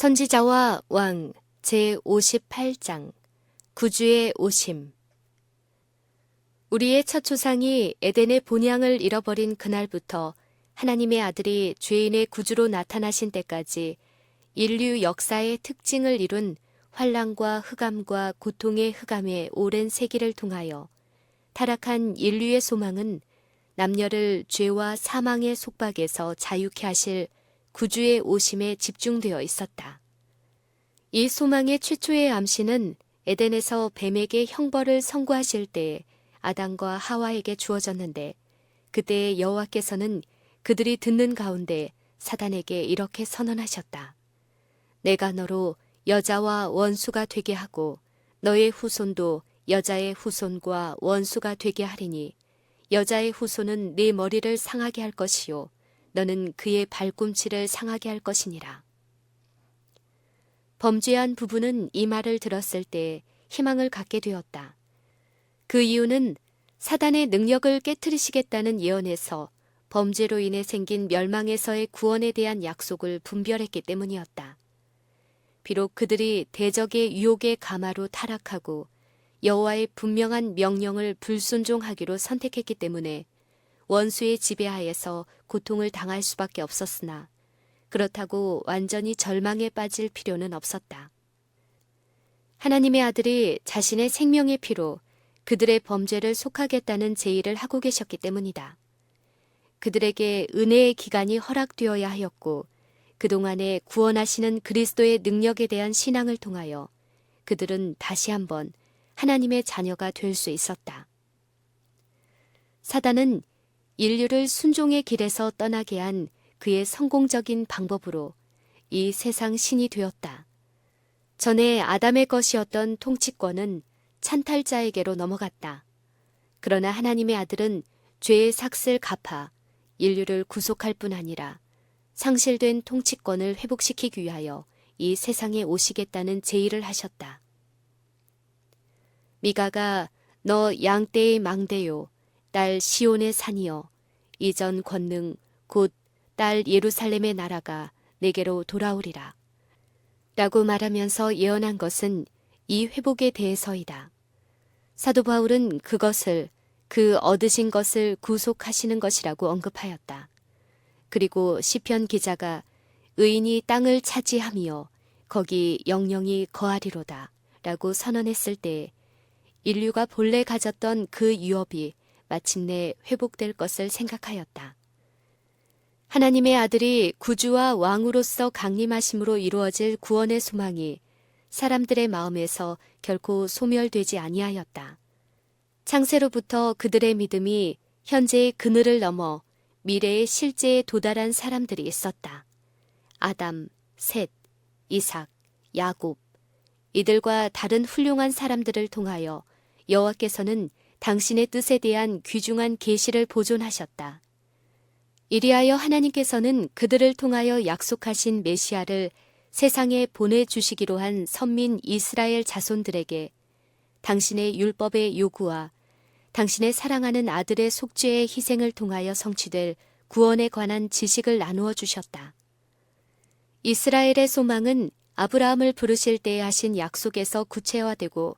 선지자와 왕 제58장 구주의 오심. 우리의 첫 조상이 에덴의 본향을 잃어버린 그날부터 하나님의 아들이 죄인의 구주로 나타나신 때까지 인류 역사의 특징을 이룬 환난과 흑암과 고통의 흑암의 오랜 세기를 통하여 타락한 인류의 소망은 남녀를 죄와 사망의 속박에서 자유케 하실 구주의 오심에 집중되어 있었다. 이 소망의 최초의 암시는 에덴에서 뱀에게 형벌을 선고하실 때에 아담과 하와에게 주어졌는데, 그때 여호와께서는 그들이 듣는 가운데 사단에게 이렇게 선언하셨다. 내가 너로 여자와 원수가 되게 하고 너의 후손도 여자의 후손과 원수가 되게 하리니 여자의 후손은 네 머리를 상하게 할 것이요 너는 그의 발꿈치를 상하게 할 것이니라. 범죄한 부부는 이 말을 들었을 때 희망을 갖게 되었다. 그 이유는 사단의 능력을 깨트리시겠다는 예언에서 범죄로 인해 생긴 멸망에서의 구원에 대한 약속을 분별했기 때문이었다. 비록 그들이 대적의 유혹의 가마로 타락하고 여호와의 분명한 명령을 불순종하기로 선택했기 때문에 원수의 지배하에서 고통을 당할 수밖에 없었으나 그렇다고 완전히 절망에 빠질 필요는 없었다. 하나님의 아들이 자신의 생명의 피로 그들의 범죄를 속하겠다는 제의를 하고 계셨기 때문이다. 그들에게 은혜의 기간이 허락되어야 하였고 그동안에 구원하시는 그리스도의 능력에 대한 신앙을 통하여 그들은 다시 한번 하나님의 자녀가 될 수 있었다. 사단은 인류를 순종의 길에서 떠나게 한 그의 성공적인 방법으로 이 세상 신이 되었다. 전에 아담의 것이었던 통치권은 찬탈자에게로 넘어갔다. 그러나 하나님의 아들은 죄의 삭슬 갚아 인류를 구속할 뿐 아니라 상실된 통치권을 회복시키기 위하여 이 세상에 오시겠다는 제의를 하셨다. 미가가 너 양떼의 망대요 딸 시온의 산이여 이전 권능 곧 딸 예루살렘의 나라가 내게로 돌아오리라 라고 말하면서 예언한 것은 이 회복에 대해서이다. 사도 바울은 그것을 그 얻으신 것을 구속하시는 것이라고 언급하였다. 그리고 시편 기자가 의인이 땅을 차지하며 거기 영영이 거하리로다 라고 선언했을 때 인류가 본래 가졌던 그 유업이 마침내 회복될 것을 생각하였다. 하나님의 아들이 구주와 왕으로서 강림하심으로 이루어질 구원의 소망이 사람들의 마음에서 결코 소멸되지 아니하였다. 창세로부터 그들의 믿음이 현재의 그늘을 넘어 미래의 실제에 도달한 사람들이 있었다. 아담, 셋, 이삭, 야곱, 이들과 다른 훌륭한 사람들을 통하여 여호와께서는 당신의 뜻에 대한 귀중한 계시를 보존하셨다. 이리하여 하나님께서는 그들을 통하여 약속하신 메시아를 세상에 보내주시기로 한 선민 이스라엘 자손들에게 당신의 율법의 요구와 당신의 사랑하는 아들의 속죄의 희생을 통하여 성취될 구원에 관한 지식을 나누어 주셨다. 이스라엘의 소망은 아브라함을 부르실 때에 하신 약속에서 구체화되고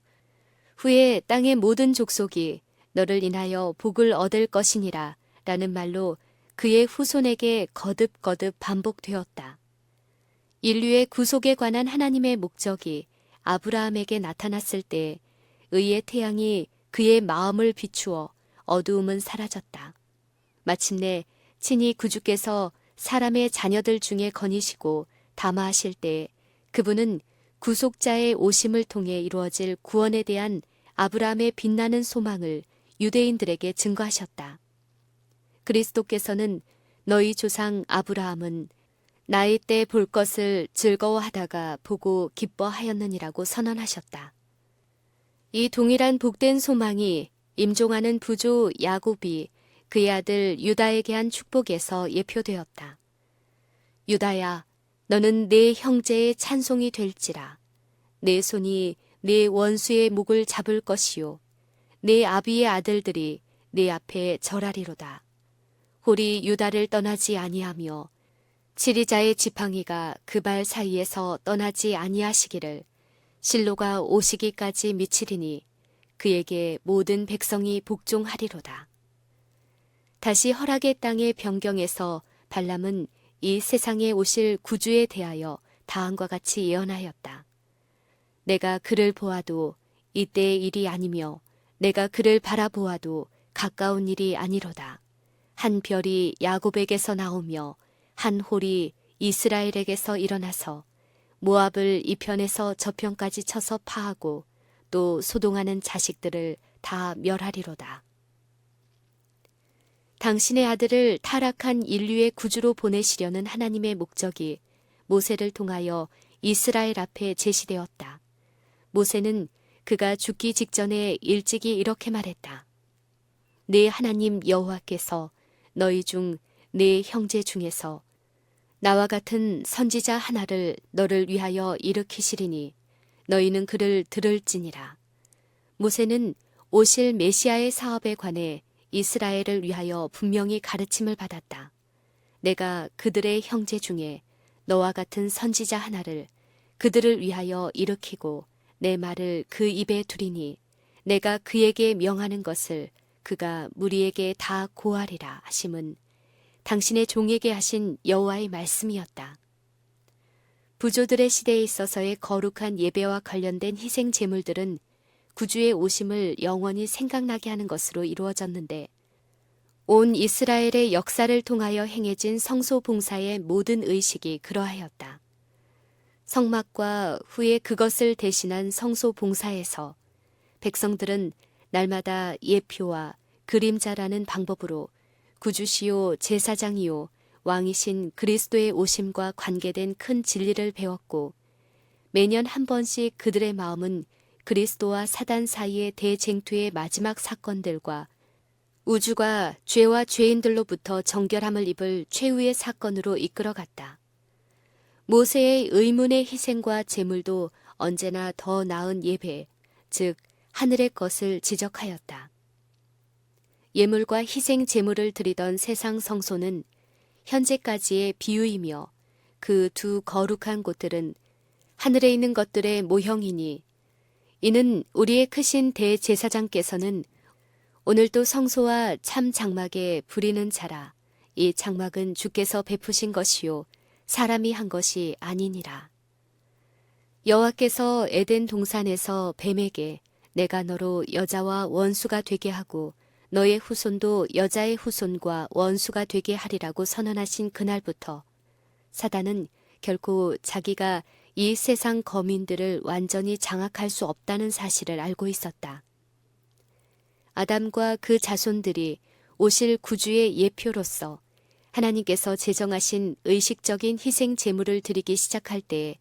후에 땅의 모든 족속이 너를 인하여 복을 얻을 것이니라 라는 말로 그의 후손에게 거듭거듭 반복되었다. 인류의 구속에 관한 하나님의 목적이 아브라함에게 나타났을 때 의의 태양이 그의 마음을 비추어 어두움은 사라졌다. 마침내 친히 구주께서 사람의 자녀들 중에 거니시고 담화하실 때 그분은 구속자의 오심을 통해 이루어질 구원에 대한 아브라함의 빛나는 소망을 유대인들에게 증거하셨다. 그리스도께서는 너희 조상 아브라함은 나이 때 볼 것을 즐거워하다가 보고 기뻐하였느니라고 선언하셨다. 이 동일한 복된 소망이 임종하는 부조 야곱이 그의 아들 유다에게 한 축복에서 예표되었다. 유다야, 너는 내 형제의 찬송이 될지라. 내 손이 내 원수의 목을 잡을 것이요. 내 아비의 아들들이 내 앞에 절하리로다. 홀이 유다를 떠나지 아니하며 치리자의 지팡이가 그 발 사이에서 떠나지 아니하시기를 실로가 오시기까지 미치리니 그에게 모든 백성이 복종하리로다. 다시 허락의 땅의 변경에서 발람은 이 세상에 오실 구주에 대하여 다음과 같이 예언하였다. 내가 그를 보아도 이때의 일이 아니며 내가 그를 바라보아도 가까운 일이 아니로다. 한 별이 야곱에게서 나오며 한 홀이 이스라엘에게서 일어나서 모압을 이 편에서 저 편까지 쳐서 파하고 또 소동하는 자식들을 다 멸하리로다. 당신의 아들을 타락한 인류의 구주로 보내시려는 하나님의 목적이 모세를 통하여 이스라엘 앞에 제시되었다. 모세는 그가 죽기 직전에 일찍이 이렇게 말했다. 네 하나님 여호와께서 너희 중 네 형제 중에서 나와 같은 선지자 하나를 너를 위하여 일으키시리니 너희는 그를 들을지니라. 모세는 오실 메시아의 사업에 관해 이스라엘을 위하여 분명히 가르침을 받았다. 내가 그들의 형제 중에 너와 같은 선지자 하나를 그들을 위하여 일으키고 내 말을 그 입에 두리니 내가 그에게 명하는 것을 그가 무리에게 다 고하리라 하심은 당신의 종에게 하신 여호와의 말씀이었다. 부조들의 시대에 있어서의 거룩한 예배와 관련된 희생 제물들은 구주의 오심을 영원히 생각나게 하는 것으로 이루어졌는데 온 이스라엘의 역사를 통하여 행해진 성소 봉사의 모든 의식이 그러하였다. 성막과 후에 그것을 대신한 성소 봉사에서 백성들은 날마다 예표와 그림자라는 방법으로 구주시요 제사장이요 왕이신 그리스도의 오심과 관계된 큰 진리를 배웠고 매년 한 번씩 그들의 마음은 그리스도와 사단 사이의 대쟁투의 마지막 사건들과 우주가 죄와 죄인들로부터 정결함을 입을 최후의 사건으로 이끌어갔다. 모세의 의문의 희생과 제물도 언제나 더 나은 예배, 즉 하늘의 것을 지적하였다. 예물과 희생 제물을 드리던 세상 성소는 현재까지의 비유이며 그 두 거룩한 곳들은 하늘에 있는 것들의 모형이니 이는 우리의 크신 대제사장께서는 오늘도 성소와 참 장막에 부리는 자라 이 장막은 주께서 베푸신 것이요 사람이 한 것이 아니니라. 여호와께서 에덴 동산에서 뱀에게 내가 너로 여자와 원수가 되게 하고 너의 후손도 여자의 후손과 원수가 되게 하리라고 선언하신 그날부터 사단은 결코 자기가 이 세상 거민들을 완전히 장악할 수 없다는 사실을 알고 있었다. 아담과 그 자손들이 오실 구주의 예표로서 하나님께서 제정하신 의식적인 희생 제물을 드리기 시작할 때에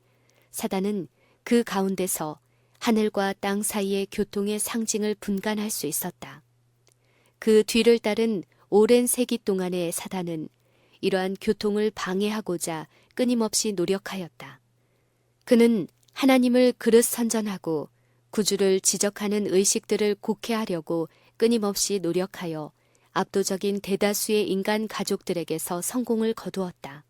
사단은 그 가운데서 하늘과 땅 사이의 교통의 상징을 분간할 수 있었다. 그 뒤를 따른 오랜 세기 동안의 사단은 이러한 교통을 방해하고자 끊임없이 노력하였다. 그는 하나님을 그릇 선전하고 구주를 지적하는 의식들을 곡해하려고 끊임없이 노력하여 압도적인 대다수의 인간 가족들에게서 성공을 거두었다.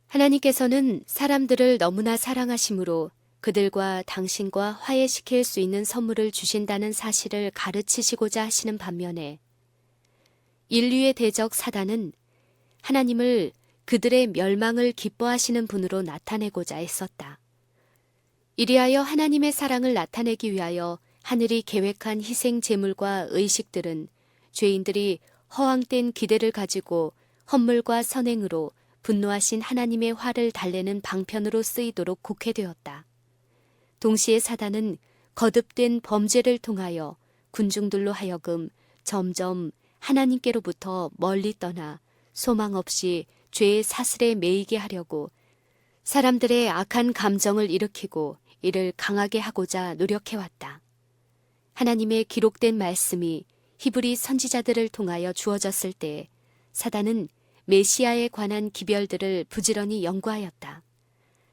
하나님께서는 사람들을 너무나 사랑하심으로 그들과 당신과 화해시킬 수 있는 선물을 주신다는 사실을 가르치시고자 하시는 반면에 인류의 대적 사단은 하나님을 그들의 멸망을 기뻐하시는 분으로 나타내고자 했었다. 이리하여 하나님의 사랑을 나타내기 위하여 하늘이 계획한 희생 제물과 의식들은 죄인들이 허황된 기대를 가지고 헛물과 선행으로 분노하신 하나님의 화를 달래는 방편으로 쓰이도록 곡해되었다. 동시에 사단은 거듭된 범죄를 통하여 군중들로 하여금 점점 하나님께로부터 멀리 떠나 소망 없이 죄의 사슬에 매이게 하려고 사람들의 악한 감정을 일으키고 이를 강하게 하고자 노력해왔다. 하나님의 기록된 말씀이 히브리 선지자들을 통하여 주어졌을 때 사단은 메시아에 관한 기별들을 부지런히 연구하였다.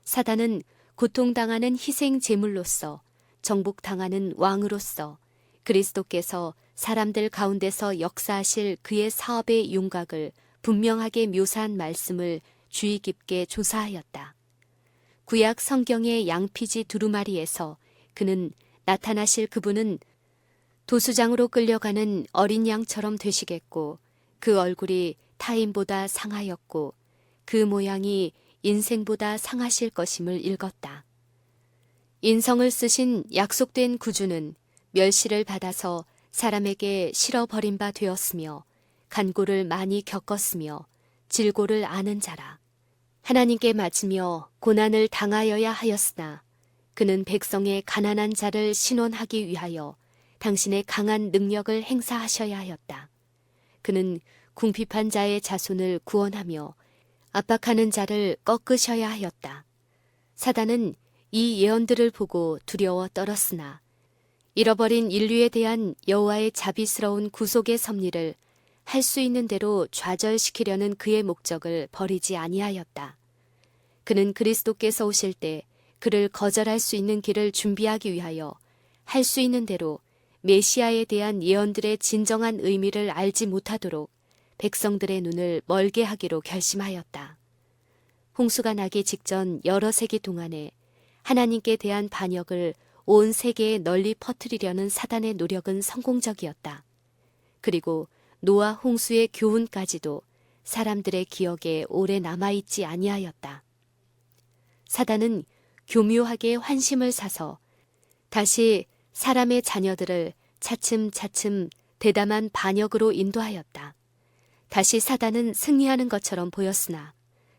사단은 고통당하는 희생 제물로서 정복당하는 왕으로서 그리스도께서 사람들 가운데서 역사하실 그의 사업의 윤곽을 분명하게 묘사한 말씀을 주의 깊게 조사하였다. 구약 성경의 양피지 두루마리에서 그는 나타나실 그분은 도수장으로 끌려가는 어린 양처럼 되시겠고 그 얼굴이 타인보다 상하였고 그 모양이 인생보다 상하실 것임을 읽었다. 인성을 쓰신 약속된 구주는 멸시를 받아서 사람에게 실어버린 바 되었으며 간고를 많이 겪었으며 질고를 아는 자라. 하나님께 맞으며 고난을 당하여야 하였으나 그는 백성의 가난한 자를 신원하기 위하여 당신의 강한 능력을 행사하셔야 하였다. 그는 궁핍한 자의 자손을 구원하며 압박하는 자를 꺾으셔야 하였다. 사단은 이 예언들을 보고 두려워 떨었으나 잃어버린 인류에 대한 여호와의 자비스러운 구속의 섭리를 할 수 있는 대로 좌절시키려는 그의 목적을 버리지 아니하였다. 그는 그리스도께서 오실 때 그를 거절할 수 있는 길을 준비하기 위하여 할 수 있는 대로 메시아에 대한 예언들의 진정한 의미를 알지 못하도록 백성들의 눈을 멀게 하기로 결심하였다. 홍수가 나기 직전 여러 세기 동안에 하나님께 대한 반역을 온 세계에 널리 퍼뜨리려는 사단의 노력은 성공적이었다. 그리고 노아 홍수의 교훈까지도 사람들의 기억에 오래 남아있지 아니하였다. 사단은 교묘하게 환심을 사서 다시 사람의 자녀들을 차츰차츰 대담한 반역으로 인도하였다. 다시 사단은 승리하는 것처럼 보였으나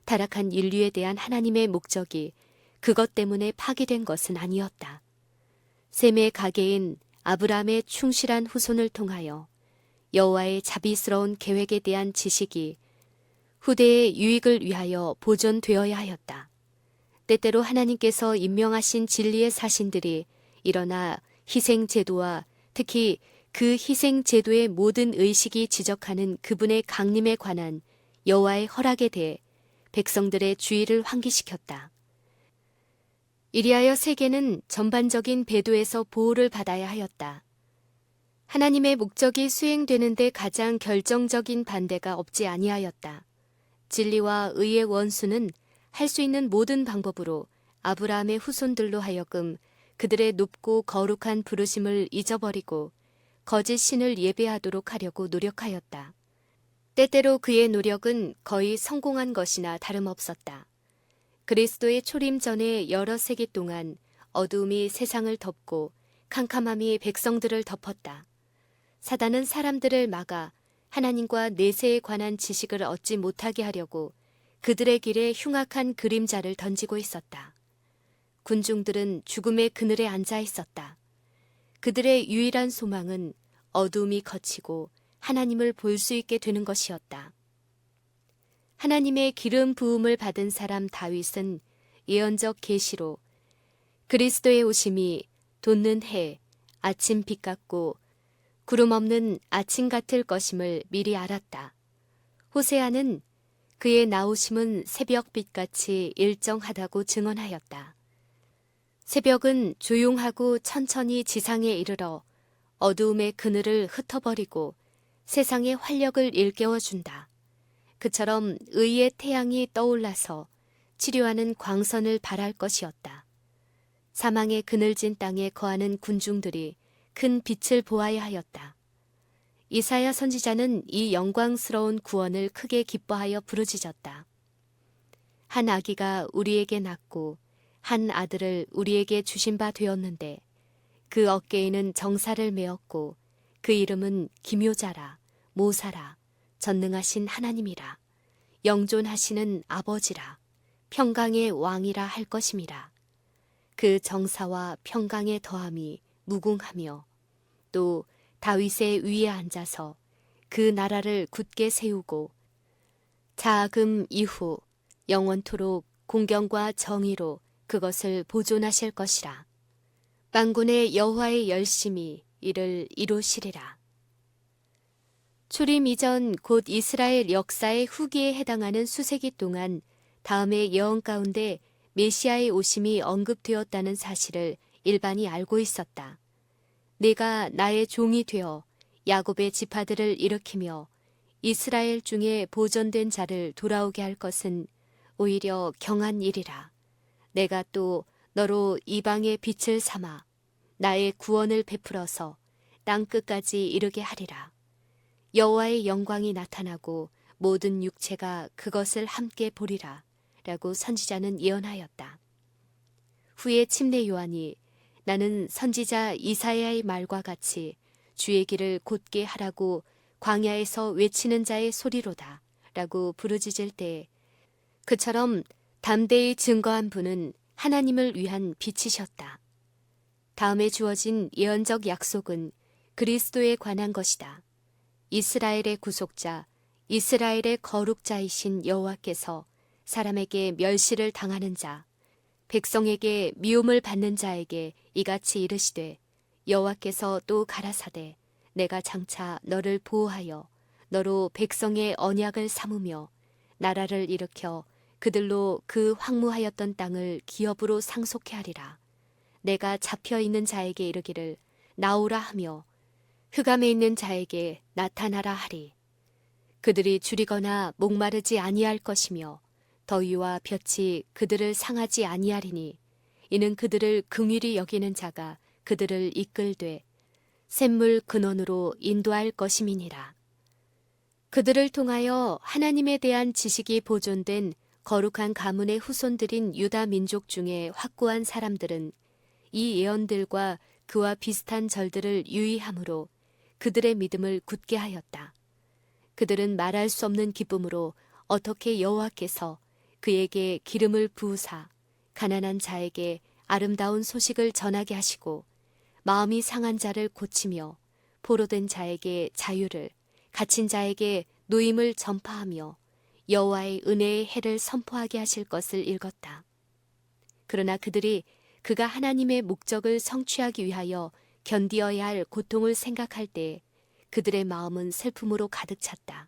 타락한 인류에 대한 하나님의 목적이 그것 때문에 파기된 것은 아니었다. 셈의 가계인 아브라함의 충실한 후손을 통하여 여호와의 자비스러운 계획에 대한 지식이 후대의 유익을 위하여 보존되어야 하였다. 때때로 하나님께서 임명하신 진리의 사신들이 일어나 희생제도와 특히 그 희생제도의 모든 의식이 지적하는 그분의 강림에 관한 여호와의 허락에 대해 백성들의 주의를 환기시켰다. 이리하여 세계는 전반적인 배도에서 보호를 받아야 하였다. 하나님의 목적이 수행되는데 가장 결정적인 반대가 없지 아니하였다. 진리와 의의 원수는 할 수 있는 모든 방법으로 아브라함의 후손들로 하여금 그들의 높고 거룩한 부르심을 잊어버리고 거짓 신을 예배하도록 하려고 노력하였다. 때때로 그의 노력은 거의 성공한 것이나 다름없었다. 그리스도의 초림 전에 여러 세기 동안 어두움이 세상을 덮고 캄캄함이 백성들을 덮었다. 사단은 사람들을 막아 하나님과 내세에 관한 지식을 얻지 못하게 하려고 그들의 길에 흉악한 그림자를 던지고 있었다. 군중들은 죽음의 그늘에 앉아 있었다. 그들의 유일한 소망은 어두움이 걷히고 하나님을 볼 수 있게 되는 것이었다. 하나님의 기름 부음을 받은 사람 다윗은 예언적 계시로 그리스도의 오심이 돋는 해, 아침 빛 같고 구름 없는 아침 같을 것임을 미리 알았다. 호세아는 그의 나오심은 새벽빛같이 일정하다고 증언하였다. 새벽은 조용하고 천천히 지상에 이르러 어두움의 그늘을 흩어버리고 세상의 활력을 일깨워준다. 그처럼 의의 태양이 떠올라서 치료하는 광선을 발할 것이었다. 사망의 그늘진 땅에 거하는 군중들이 큰 빛을 보아야 하였다. 이사야 선지자는 이 영광스러운 구원을 크게 기뻐하여 부르짖었다. 한 아기가 우리에게 낳고 한 아들을 우리에게 주신 바 되었는데 그 어깨에는 정사를 메었고 그 이름은 기묘자라, 모사라, 전능하신 하나님이라, 영존하시는 아버지라, 평강의 왕이라 할 것임이라. 그 정사와 평강의 더함이 무궁하며 또 다윗의 위에 앉아서 그 나라를 굳게 세우고 자금 이후 영원토록 공경과 정의로 그것을 보존하실 것이라. 만군의 여호와의 열심히 이를 이루시리라. 출임 이전 곧 이스라엘 역사의 후기에 해당하는 수세기 동안 다음의 예언 가운데 메시아의 오심이 언급되었다는 사실을 일반이 알고 있었다. 내가 나의 종이 되어 야곱의 지파들을 일으키며 이스라엘 중에 보존된 자를 돌아오게 할 것은 오히려 경한 일이라. 내가 또 너로 이방의 빛을 삼아 나의 구원을 베풀어서 땅 끝까지 이르게 하리라. 여호와의 영광이 나타나고 모든 육체가 그것을 함께 보리라. 라고 선지자는 예언하였다. 후에 침례 요한이 나는 선지자 이사야의 말과 같이 주의 길을 곧게 하라고 광야에서 외치는 자의 소리로다. 라고 부르짖을 때 그처럼 담대히 증거한 분은 하나님을 위한 빛이셨다. 다음에 주어진 예언적 약속은 그리스도에 관한 것이다. 이스라엘의 구속자, 이스라엘의 거룩자이신 여호와께서 사람에게 멸시를 당하는 자, 백성에게 미움을 받는 자에게 이같이 이르시되 여호와께서 또 가라사대 내가 장차 너를 보호하여 너로 백성의 언약을 삼으며 나라를 일으켜 그들로 그 황무하였던 땅을 기업으로 상속해 하리라. 내가 잡혀 있는 자에게 이르기를 나오라 하며 흑암에 있는 자에게 나타나라 하리. 그들이 줄이거나 목마르지 아니할 것이며 더위와 볕이 그들을 상하지 아니하리니 이는 그들을 긍휼히 여기는 자가 그들을 이끌되 샘물 근원으로 인도할 것임이니라. 그들을 통하여 하나님에 대한 지식이 보존된 거룩한 가문의 후손들인 유다 민족 중에 확고한 사람들은 이 예언들과 그와 비슷한 절들을 유의함으로 그들의 믿음을 굳게 하였다. 그들은 말할 수 없는 기쁨으로 어떻게 여호와께서 그에게 기름을 부으사 가난한 자에게 아름다운 소식을 전하게 하시고 마음이 상한 자를 고치며 포로된 자에게 자유를 갇힌 자에게 노임을 전파하며 여호와의 은혜의 해를 선포하게 하실 것을 읽었다. 그러나 그들이 그가 하나님의 목적을 성취하기 위하여 견디어야 할 고통을 생각할 때 그들의 마음은 슬픔으로 가득 찼다.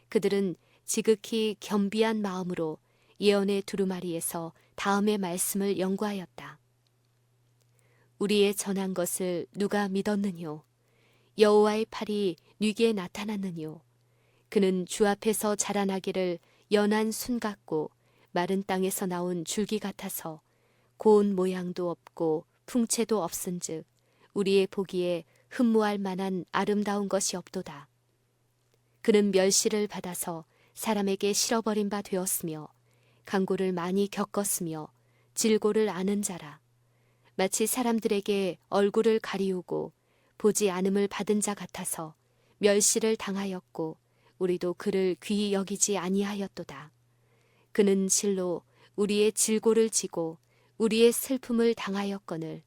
그들은 지극히 겸비한 마음으로 예언의 두루마리에서 다음의 말씀을 연구하였다. 우리의 전한 것을 누가 믿었느뇨? 여호와의 팔이 뉘게 나타났느뇨? 그는 주 앞에서 자라나기를 연한 순 같고 마른 땅에서 나온 줄기 같아서 고운 모양도 없고 풍채도 없은즉 우리의 보기에 흠모할 만한 아름다운 것이 없도다. 그는 멸시를 받아서 사람에게 실어버린 바 되었으며 강고를 많이 겪었으며 질고를 아는 자라. 마치 사람들에게 얼굴을 가리우고 보지 않음을 받은 자 같아서 멸시를 당하였고 우리도 그를 귀히 여기지 아니하였도다. 그는 실로 우리의 질고를 지고 우리의 슬픔을 당하였거늘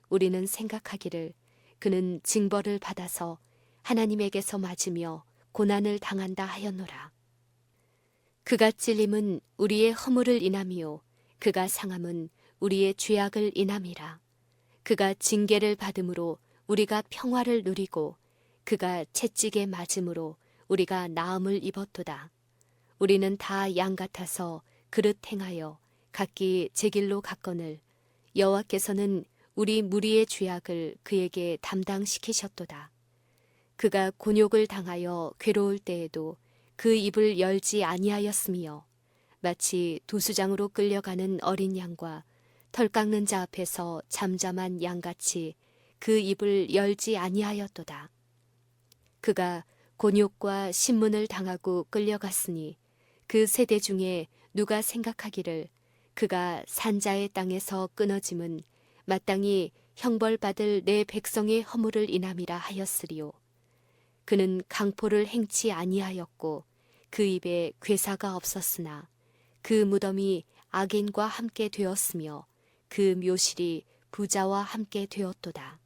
우리는 생각하기를 그는 징벌을 받아서 하나님에게서 맞으며 고난을 당한다 하였노라. 그가 찔림은 우리의 허물을 인함이요 그가 상함은 우리의 죄악을 인함이라. 그가 징계를 받음으로 우리가 평화를 누리고 그가 채찍에 맞음으로 우리가 나음을 입었도다. 우리는 다 양 같아서 그릇 행하여 각기 제 길로 갔거늘 여호와께서는 우리 무리의 죄악을 그에게 담당시키셨도다. 그가 곤욕을 당하여 괴로울 때에도 그 입을 열지 아니하였으며 마치 도수장으로 끌려가는 어린 양과 털 깎는 자 앞에서 잠잠한 양같이 그 입을 열지 아니하였도다. 그가 곤욕과 신문을 당하고 끌려갔으니 그 세대 중에 누가 생각하기를 그가 산자의 땅에서 끊어짐은 마땅히 형벌받을 내 백성의 허물을 인함이라 하였으리요. 그는 강포를 행치 아니하였고 그 입에 괴사가 없었으나 그 무덤이 악인과 함께 되었으며 그 묘실이 부자와 함께 되었도다.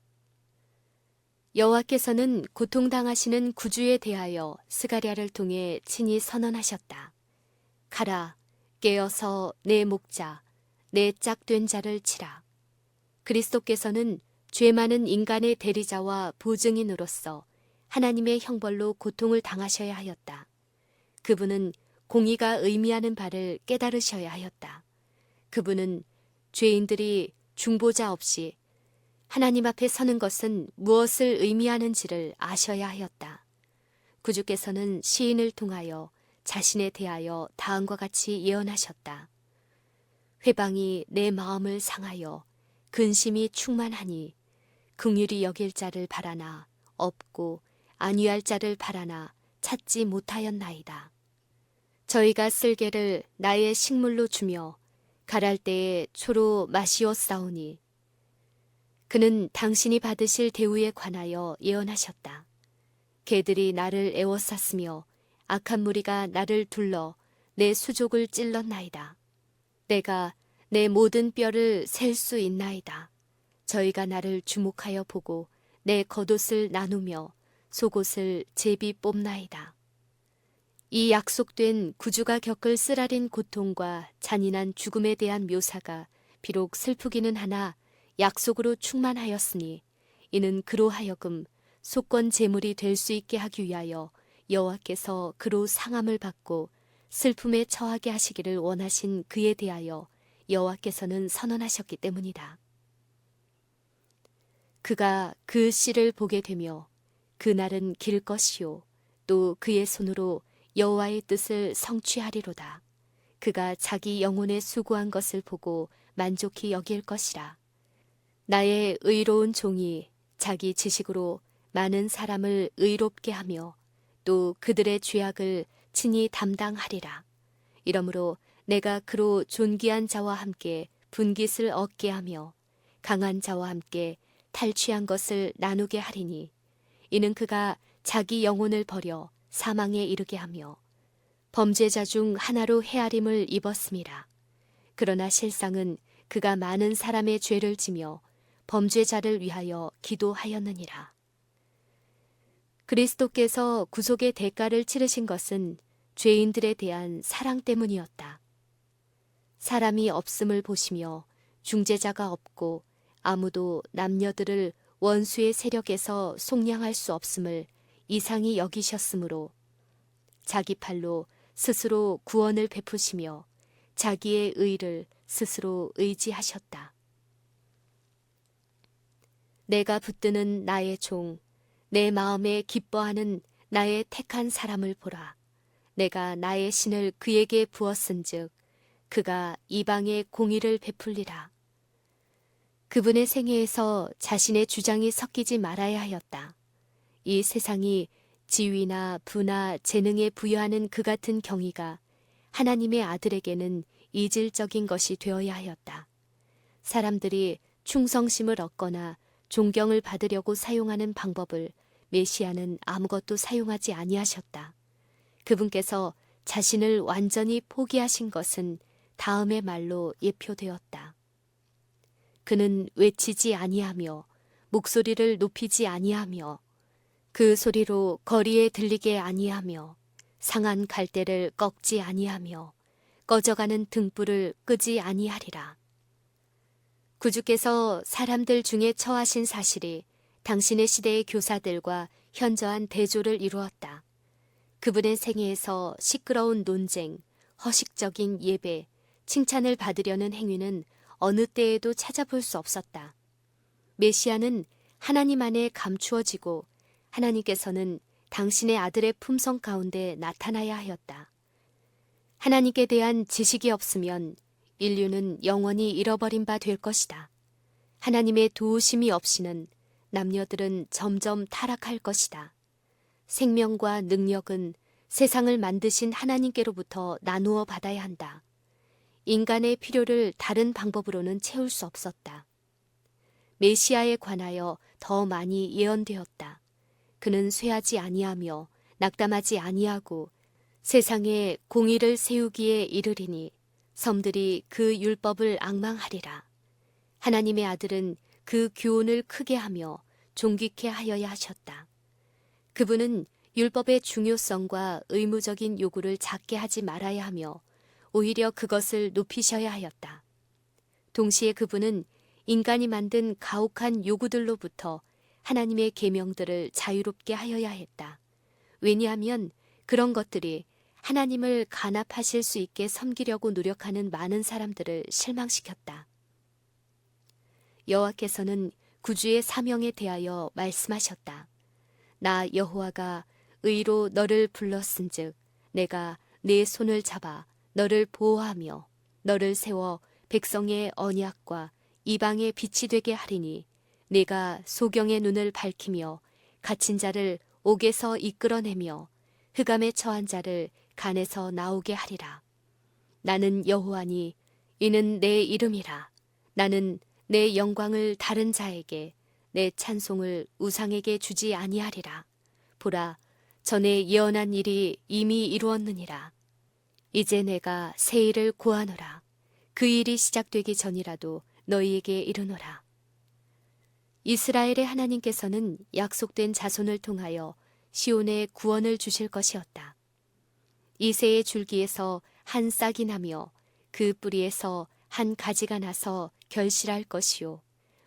여호와께서는 고통당하시는 구주에 대하여 스가랴를 통해 친히 선언하셨다. 가라, 깨어서 내 목자, 내 짝된 자를 치라. 그리스도께서는 죄 많은 인간의 대리자와 보증인으로서 하나님의 형벌로 고통을 당하셔야 하였다. 그분은 공의가 의미하는 바를 깨달으셔야 하였다. 그분은 죄인들이 중보자 없이 하나님 앞에 서는 것은 무엇을 의미하는지를 아셔야 하였다. 구주께서는 시인을 통하여 자신에 대하여 다음과 같이 예언하셨다. 회방이 내 마음을 상하여 근심이 충만하니 긍휼히 여길 자를 바라나 없고 안위할 자를 바라나 찾지 못하였나이다. 저희가 쓸개를 나의 식물로 주며 갈할 때에 초로 마시었사오니 그는 당신이 받으실 대우에 관하여 예언하셨다. 개들이 나를 애워쌌으며 악한 무리가 나를 둘러 내 수족을 찔렀나이다. 내가 내 모든 뼈를 셀 수 있나이다. 저희가 나를 주목하여 보고 내 겉옷을 나누며 속옷을 제비 뽑나이다. 이 약속된 구주가 겪을 쓰라린 고통과 잔인한 죽음에 대한 묘사가 비록 슬프기는 하나 약속으로 충만하였으니 이는 그로 하여금 속건 제물이 될 수 있게 하기 위하여 여호와께서 그로 상함을 받고 슬픔에 처하게 하시기를 원하신 그에 대하여 여호와께서는 선언하셨기 때문이다. 그가 그 씨를 보게 되며 그날은 길 것이요 또 그의 손으로 여호와의 뜻을 성취하리로다. 그가 자기 영혼에 수고한 것을 보고 만족히 여길 것이라. 나의 의로운 종이 자기 지식으로 많은 사람을 의롭게 하며 또 그들의 죄악을 친히 담당하리라. 이러므로 내가 그로 존귀한 자와 함께 분깃을 얻게 하며 강한 자와 함께 탈취한 것을 나누게 하리니 이는 그가 자기 영혼을 버려 사망에 이르게 하며 범죄자 중 하나로 헤아림을 입었음이라. 그러나 실상은 그가 많은 사람의 죄를 지며 범죄자를 위하여 기도하였느니라. 그리스도께서 구속의 대가를 치르신 것은 죄인들에 대한 사랑 때문이었다. 사람이 없음을 보시며 중재자가 없고 아무도 남녀들을 원수의 세력에서 속량할 수 없음을 이상히 여기셨으므로 자기 팔로 스스로 구원을 베푸시며 자기의 의를 스스로 의지하셨다. 내가 붙드는 나의 종, 내 마음에 기뻐하는 나의 택한 사람을 보라. 내가 나의 신을 그에게 부었은즉 그가 이방에 공의를 베풀리라. 그분의 생애에서 자신의 주장이 섞이지 말아야 하였다. 이 세상이 지위나 부나 재능에 부여하는 그 같은 경의가 하나님의 아들에게는 이질적인 것이 되어야 하였다. 사람들이 충성심을 얻거나 존경을 받으려고 사용하는 방법을 메시아는 아무것도 사용하지 아니하셨다. 그분께서 자신을 완전히 포기하신 것은 다음의 말로 예표되었다. 그는 외치지 아니하며 목소리를 높이지 아니하며 그 소리로 거리에 들리게 아니하며 상한 갈대를 꺾지 아니하며 꺼져가는 등불을 끄지 아니하리라. 구주께서 사람들 중에 처하신 사실이 당신의 시대의 교사들과 현저한 대조를 이루었다. 그분의 생애에서 시끄러운 논쟁, 허식적인 예배, 칭찬을 받으려는 행위는 어느 때에도 찾아볼 수 없었다. 메시아는 하나님 안에 감추어지고 하나님께서는 당신의 아들의 품성 가운데 나타나야 하였다. 하나님께 대한 지식이 없으면 인류는 영원히 잃어버린 바 될 것이다. 하나님의 도우심이 없이는 남녀들은 점점 타락할 것이다. 생명과 능력은 세상을 만드신 하나님께로부터 나누어 받아야 한다. 인간의 필요를 다른 방법으로는 채울 수 없었다. 메시아에 관하여 더 많이 예언되었다. 그는 쇠하지 아니하며 낙담하지 아니하고 세상에 공의를 세우기에 이르리니 섬들이 그 율법을 앙망하리라. 하나님의 아들은 그 교훈을 크게 하며 존귀케 하여야 하셨다. 그분은 율법의 중요성과 의무적인 요구를 작게 하지 말아야 하며 오히려 그것을 높이셔야 하였다. 동시에 그분은 인간이 만든 가혹한 요구들로부터 하나님의 계명들을 자유롭게 하여야 했다. 왜냐하면 그런 것들이 하나님을 간합하실 수 있게 섬기려고 노력하는 많은 사람들을 실망시켰다. 여호와께서는 구주의 사명에 대하여 말씀하셨다. 나 여호와가 의로 너를 불렀은즉 내가 네 손을 잡아 너를 보호하며 너를 세워 백성의 언약과 이방의 빛이 되게 하리니 내가 소경의 눈을 밝히며 갇힌 자를 옥에서 이끌어내며 흑암에 처한 자를 간에서 나오게 하리라. 나는 여호와니 이는 내 이름이라. 나는 내 영광을 다른 자에게 내 찬송을 우상에게 주지 아니하리라. 보라, 전에 예언한 일이 이미 이루었느니라. 이제 내가 새 일을 고하노라. 그 일이 시작되기 전이라도 너희에게 이르노라. 이스라엘의 하나님께서는 약속된 자손을 통하여 시온에 구원을 주실 것이었다. 이새의 줄기에서 한 싹이 나며 그 뿌리에서 한 가지가 나서 결실할 것이요.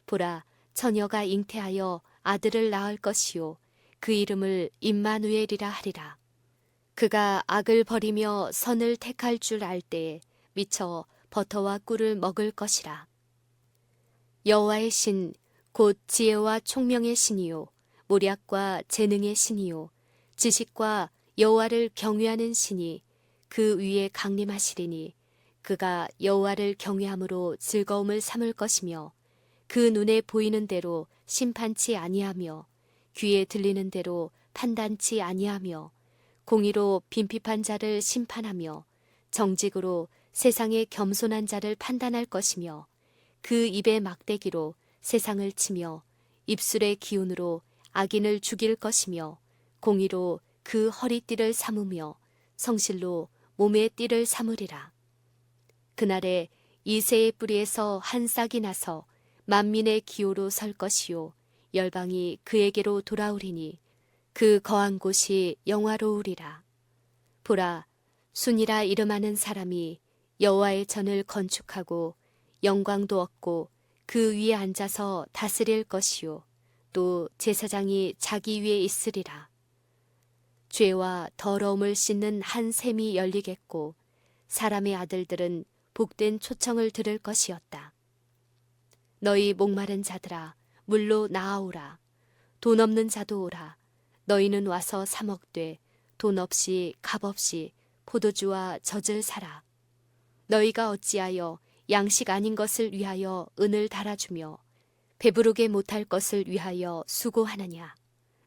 보라, 처녀가 잉태하여 아들을 낳을 것이요. 그 이름을 임마누엘이라 하리라. 그가 악을 버리며 선을 택할 줄 알 때에 미쳐 버터와 꿀을 먹을 것이라. 여호와의 신, 곧 지혜와 총명의 신이요. 모략과 재능의 신이요. 지식과 여호와를 경외하는 신이 그 위에 강림하시리니 그가 여호와를 경외함으로 즐거움을 삼을 것이며 그 눈에 보이는 대로 심판치 아니하며 귀에 들리는 대로 판단치 아니하며 공의로 빈핍한 자를 심판하며 정직으로 세상의 겸손한 자를 판단할 것이며 그 입의 막대기로 세상을 치며 입술의 기운으로 악인을 죽일 것이며 공의로 그 허리띠를 삼으며 성실로 몸의 띠를 삼으리라. 그날에 이새의 뿌리에서 한 싹이 나서 만민의 기호로 설 것이요 열방이 그에게로 돌아오리니 그 거한 곳이 영화로우리라. 보라, 순이라 이름하는 사람이 여호와의 전을 건축하고 영광도 얻고 그 위에 앉아서 다스릴 것이요 또 제사장이 자기 위에 있으리라. 죄와 더러움을 씻는 한 샘이 열리겠고 사람의 아들들은 복된 초청을 들을 것이었다. 너희 목마른 자들아 물로 나아오라. 돈 없는 자도 오라. 너희는 와서 사 먹되 돈 없이 값 없이 포도주와 젖을 사라. 너희가 어찌하여 양식 아닌 것을 위하여 은을 달아주며 배부르게 못할 것을 위하여 수고하느냐.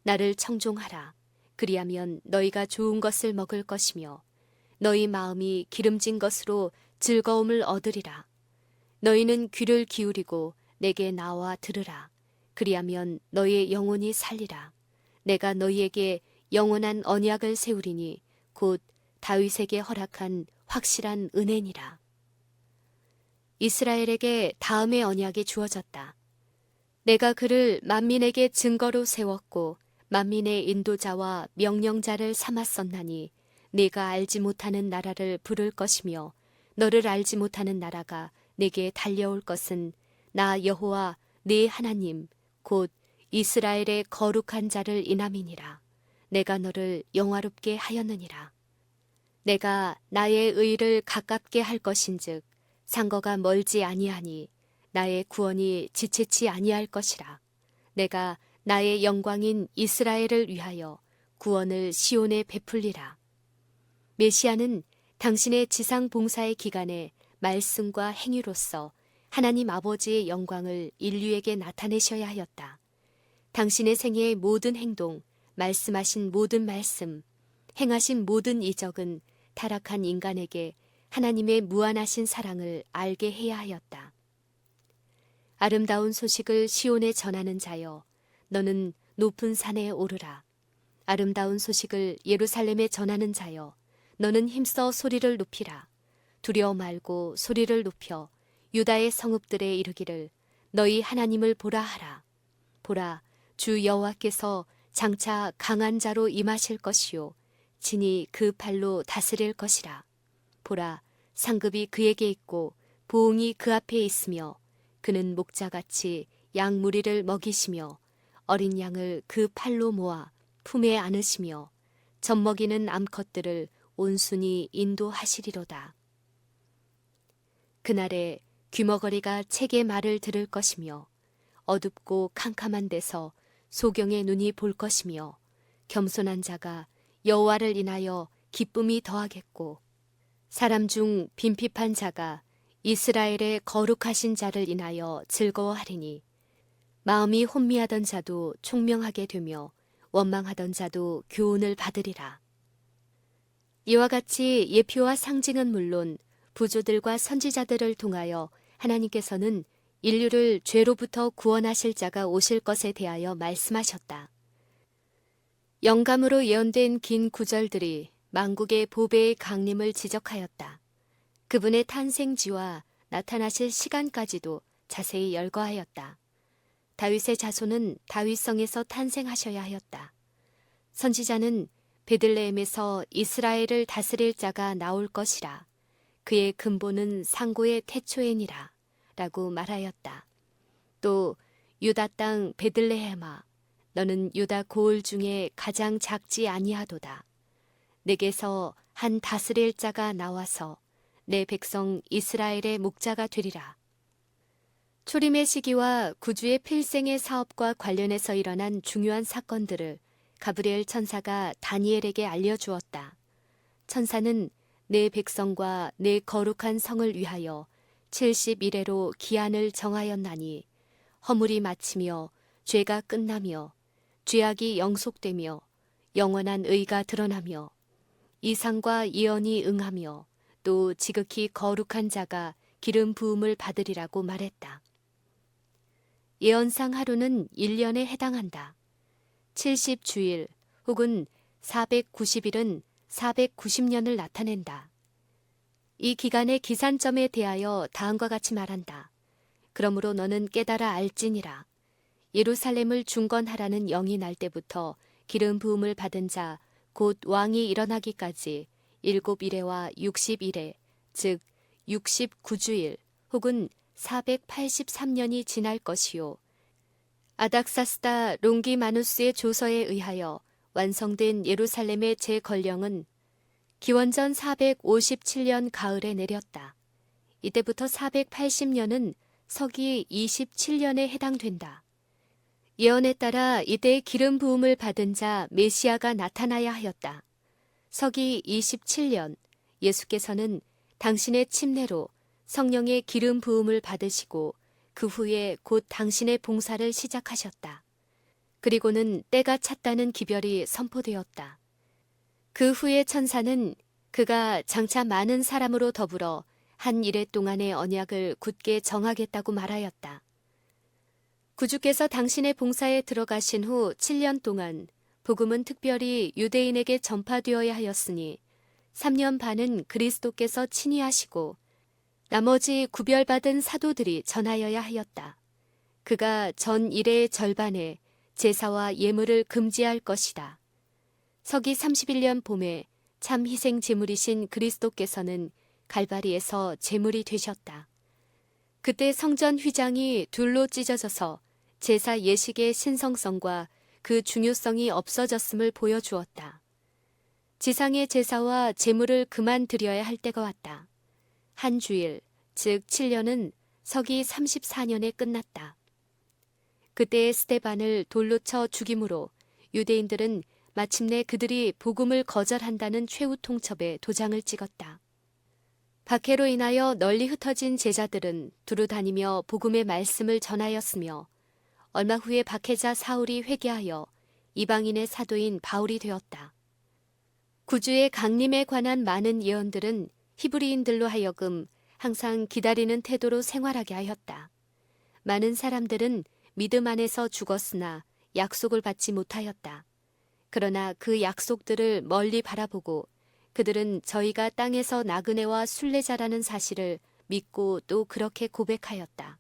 나를 청종하라. 그리하면 너희가 좋은 것을 먹을 것이며 너희 마음이 기름진 것으로 즐거움을 얻으리라. 너희는 귀를 기울이고 내게 나와 들으라. 그리하면 너희의 영혼이 살리라. 내가 너희에게 영원한 언약을 세우리니 곧 다윗에게 허락한 확실한 은혜니라. 이스라엘에게 다음의 언약이 주어졌다. 내가 그를 만민에게 증거로 세웠고 만민의 인도자와 명령자를 삼았었나니 네가 알지 못하는 나라를 부를 것이며 너를 알지 못하는 나라가 네게 달려올 것은 나 여호와 네 하나님 곧 이스라엘의 거룩한 자를 인함이니라. 내가 너를 영화롭게 하였느니라. 내가 나의 의를 가깝게 할 것인즉 상거가 멀지 아니하니 나의 구원이 지체치 아니할 것이라. 내가 나의 영광인 이스라엘을 위하여 구원을 시온에 베풀리라. 메시아는 당신의 지상 봉사의 기간에 말씀과 행위로서 하나님 아버지의 영광을 인류에게 나타내셔야 하였다. 당신의 생애의 모든 행동, 말씀하신 모든 말씀, 행하신 모든 이적은 타락한 인간에게 하나님의 무한하신 사랑을 알게 해야 하였다. 아름다운 소식을 시온에 전하는 자여, 너는 높은 산에 오르라. 아름다운 소식을 예루살렘에 전하는 자여, 너는 힘써 소리를 높이라. 두려워 말고 소리를 높여 유다의 성읍들에 이르기를 너희 하나님을 보라 하라. 보라, 주 여호와께서 장차 강한 자로 임하실 것이요 진이 그 팔로 다스릴 것이라. 보라, 상급이 그에게 있고 보응이 그 앞에 있으며 그는 목자같이 양 무리를 먹이시며 어린 양을 그 팔로 모아 품에 안으시며 젖먹이는 암컷들을 온순히 인도하시리로다. 그날에 귀머거리가 책의 말을 들을 것이며 어둡고 캄캄한 데서 소경의 눈이 볼 것이며 겸손한 자가 여호와를 인하여 기쁨이 더하겠고 사람 중 빈핍한 자가 이스라엘의 거룩하신 자를 인하여 즐거워하리니 마음이 혼미하던 자도 총명하게 되며 원망하던 자도 교훈을 받으리라. 이와 같이 예표와 상징은 물론 부조들과 선지자들을 통하여 하나님께서는 인류를 죄로부터 구원하실 자가 오실 것에 대하여 말씀하셨다. 영감으로 예언된 긴 구절들이 만국의 보배의 강림을 지적하였다. 그분의 탄생지와 나타나실 시간까지도 자세히 열거하였다. 다윗의 자손은 다윗성에서 탄생하셔야 하였다. 선지자는 베들레헴에서 이스라엘을 다스릴 자가 나올 것이라. 그의 근본은 상고의 태초에니라. 라고 말하였다. 또 유다 땅 베들레헴아, 너는 유다 고을 중에 가장 작지 아니하도다. 내게서 한 다스릴 자가 나와서 내 백성 이스라엘의 목자가 되리라. 초림의 시기와 구주의 필생의 사업과 관련해서 일어난 중요한 사건들을 가브리엘 천사가 다니엘에게 알려주었다. 천사는 내 백성과 내 거룩한 성을 위하여 70일에로 기한을 정하였나니 허물이 마치며 죄가 끝나며 죄악이 영속되며 영원한 의가 드러나며 이상과 예언이 응하며 또 지극히 거룩한 자가 기름 부음을 받으리라고 말했다. 예언상 하루는 1년에 해당한다. 70주일 혹은 490일은 490년을 나타낸다. 이 기간의 기산점에 대하여 다음과 같이 말한다. 그러므로 너는 깨달아 알지니라. 예루살렘을 중건하라는 영이 날 때부터 기름 부음을 받은 자 곧 왕이 일어나기까지 7일에와 60일에 즉 69주일 혹은 483년이 지날 것이요. 아닥사스다 롱기마누스의 조서에 의하여 완성된 예루살렘의 재건령은 기원전 457년 가을에 내렸다. 이때부터 480년은 서기 27년에 해당된다. 예언에 따라 이때 기름 부음을 받은 자 메시아가 나타나야 하였다. 서기 27년 예수께서는 당신의 침례로 성령의 기름 부음을 받으시고 그 후에 곧 당신의 봉사를 시작하셨다. 그리고는 때가 찼다는 기별이 선포되었다. 그 후에 천사는 그가 장차 많은 사람으로 더불어 한 이레 동안의 언약을 굳게 정하겠다고 말하였다. 구주께서 당신의 봉사에 들어가신 후 7년 동안 복음은 특별히 유대인에게 전파되어야 하였으니 3년 반은 그리스도께서 친히 하시고 나머지 구별받은 사도들이 전하여야 하였다. 그가 전 일의 절반에 제사와 예물을 금지할 것이다. 서기 31년 봄에 참 희생 제물이신 그리스도께서는 갈바리에서 제물이 되셨다. 그때 성전 휘장이 둘로 찢어져서 제사 예식의 신성성과 그 중요성이 없어졌음을 보여주었다. 지상의 제사와 제물을 그만 드려야 할 때가 왔다. 한 주일, 즉 7년은 서기 34년에 끝났다. 그때 스데반을 돌로 쳐 죽임으로 유대인들은 마침내 그들이 복음을 거절한다는 최후 통첩에 도장을 찍었다. 박해로 인하여 널리 흩어진 제자들은 두루 다니며 복음의 말씀을 전하였으며 얼마 후에 박해자 사울이 회개하여 이방인의 사도인 바울이 되었다. 구주의 강림에 관한 많은 예언들은 히브리인들로 하여금 항상 기다리는 태도로 생활하게 하였다. 많은 사람들은 믿음 안에서 죽었으나 약속을 받지 못하였다. 그러나 그 약속들을 멀리 바라보고 그들은 저희가 땅에서 나그네와 순례자라는 사실을 믿고 또 그렇게 고백하였다.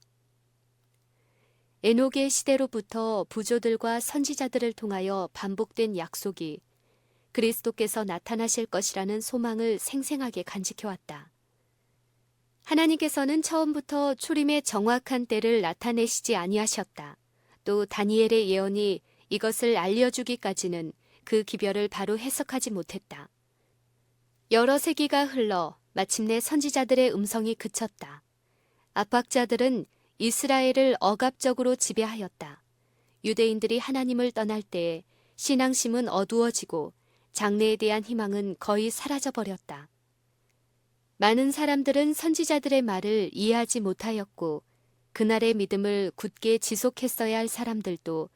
에녹의 시대로부터 부조들과 선지자들을 통하여 반복된 약속이 그리스도께서 나타나실 것이라는 소망을 생생하게 간직해왔다. 하나님께서는 처음부터 초림의 정확한 때를 나타내시지 아니하셨다. 또 다니엘의 예언이 이것을 알려주기까지는 그 기별을 바로 해석하지 못했다. 여러 세기가 흘러 마침내 선지자들의 음성이 그쳤다. 압박자들은 이스라엘을 억압적으로 지배하였다. 유대인들이 하나님을 떠날 때에 신앙심은 어두워지고 장래에 대한 희망은 거의 사라져버렸다. 많은 사람들은 선지자들의 말을 이해하지 못하였고 그날의 믿음을 굳게 지속했어야 할 사람들도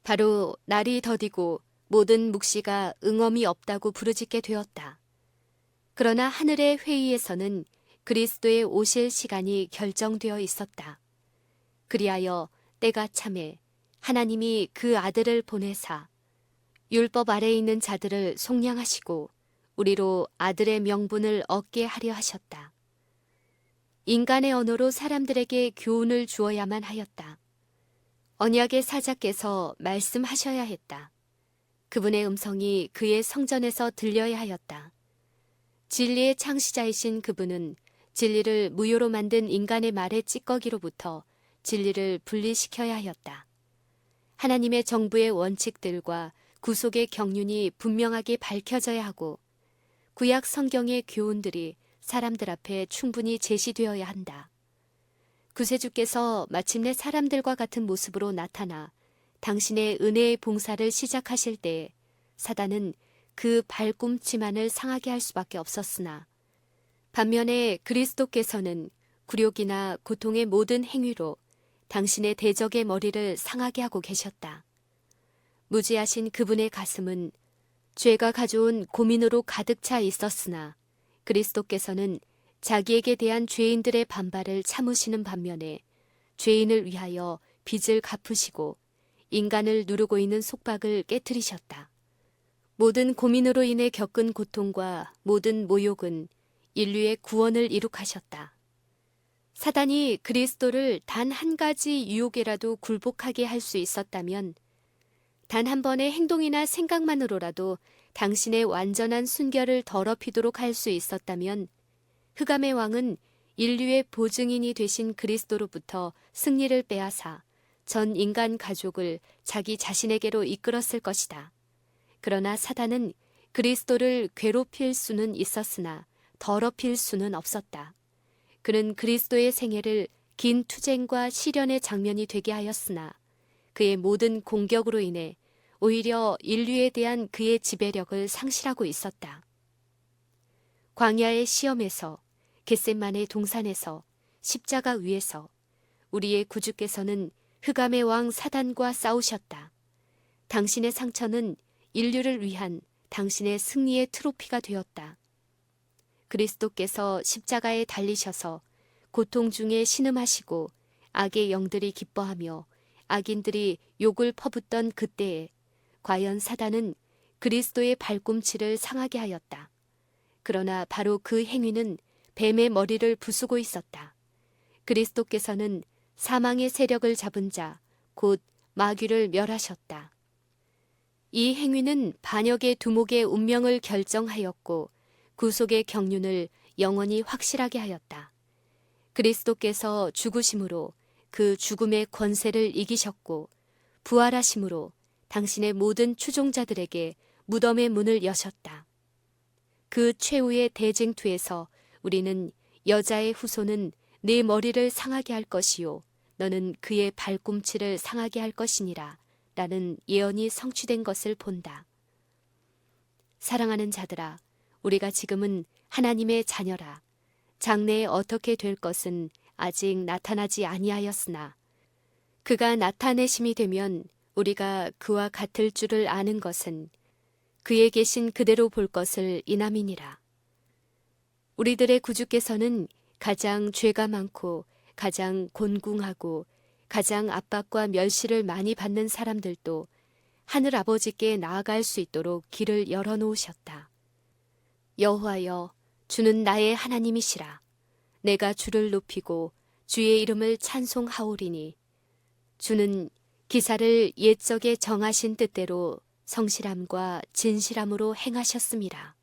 바로 날이 더디고 모든 묵시가 응엄이 없다고 부르짖게 되었다. 그러나 하늘의 회의에서는 그리스도의 오실 시간이 결정되어 있었다. 그리하여 때가 차매 하나님이 그 아들을 보내사 율법 아래에 있는 자들을 속량하시고 우리로 아들의 명분을 얻게 하려 하셨다. 인간의 언어로 사람들에게 교훈을 주어야만 하였다. 언약의 사자께서 말씀하셔야 했다. 그분의 음성이 그의 성전에서 들려야 하였다. 진리의 창시자이신 그분은 진리를 무효로 만든 인간의 말의 찌꺼기로부터 진리를 분리시켜야 하였다. 하나님의 정부의 원칙들과 구속의 경륜이 분명하게 밝혀져야 하고 구약 성경의 교훈들이 사람들 앞에 충분히 제시되어야 한다. 구세주께서 마침내 사람들과 같은 모습으로 나타나 당신의 은혜의 봉사를 시작하실 때에 사단은 그 발꿈치만을 상하게 할 수밖에 없었으나 반면에 그리스도께서는 굴욕이나 고통의 모든 행위로 당신의 대적의 머리를 상하게 하고 계셨다. 무지하신 그분의 가슴은 죄가 가져온 고민으로 가득 차 있었으나 그리스도께서는 자기에게 대한 죄인들의 반발을 참으시는 반면에 죄인을 위하여 빚을 갚으시고 인간을 누르고 있는 속박을 깨뜨리셨다. 모든 고민으로 인해 겪은 고통과 모든 모욕은 인류의 구원을 이룩하셨다. 사단이 그리스도를 단 한 가지 유혹에라도 굴복하게 할 수 있었다면 단 한 번의 행동이나 생각만으로라도 당신의 완전한 순결을 더럽히도록 할 수 있었다면 흑암의 왕은 인류의 보증인이 되신 그리스도로부터 승리를 빼앗아 전 인간 가족을 자기 자신에게로 이끌었을 것이다. 그러나 사단은 그리스도를 괴롭힐 수는 있었으나 더럽힐 수는 없었다. 그는 그리스도의 생애를 긴 투쟁과 시련의 장면이 되게 하였으나 그의 모든 공격으로 인해 오히려 인류에 대한 그의 지배력을 상실하고 있었다. 광야의 시험에서, 겟셋만의 동산에서, 십자가 위에서 우리의 구주께서는 흑암의 왕 사단과 싸우셨다. 당신의 상처는 인류를 위한 당신의 승리의 트로피가 되었다. 그리스도께서 십자가에 달리셔서 고통 중에 신음하시고 악의 영들이 기뻐하며 악인들이 욕을 퍼붓던 그때에 과연 사단은 그리스도의 발꿈치를 상하게 하였다. 그러나 바로 그 행위는 뱀의 머리를 부수고 있었다. 그리스도께서는 사망의 세력을 잡은 자, 곧 마귀를 멸하셨다. 이 행위는 반역의 두목의 운명을 결정하였고 구속의 경륜을 영원히 확실하게 하였다. 그리스도께서 죽으심으로 그 죽음의 권세를 이기셨고 부활하심으로 당신의 모든 추종자들에게 무덤의 문을 여셨다. 그 최후의 대쟁투에서 우리는 여자의 후손은 네 머리를 상하게 할 것이요 너는 그의 발꿈치를 상하게 할 것이니라 라는 예언이 성취된 것을 본다. 사랑하는 자들아, 우리가 지금은 하나님의 자녀라. 장래에 어떻게 될 것은 아직 나타나지 아니하였으나 그가 나타내심이 되면 우리가 그와 같을 줄을 아는 것은 그에 계신 그대로 볼 것을 이남이니라. 우리들의 구주께서는 가장 죄가 많고 가장 곤궁하고 가장 압박과 멸시를 많이 받는 사람들도 하늘 아버지께 나아갈 수 있도록 길을 열어놓으셨다. 여호와여, 주는 나의 하나님이시라. 내가 주를 높이고 주의 이름을 찬송하오리니 주는 기사를 옛적에 정하신 뜻대로 성실함과 진실함으로 행하셨습니다.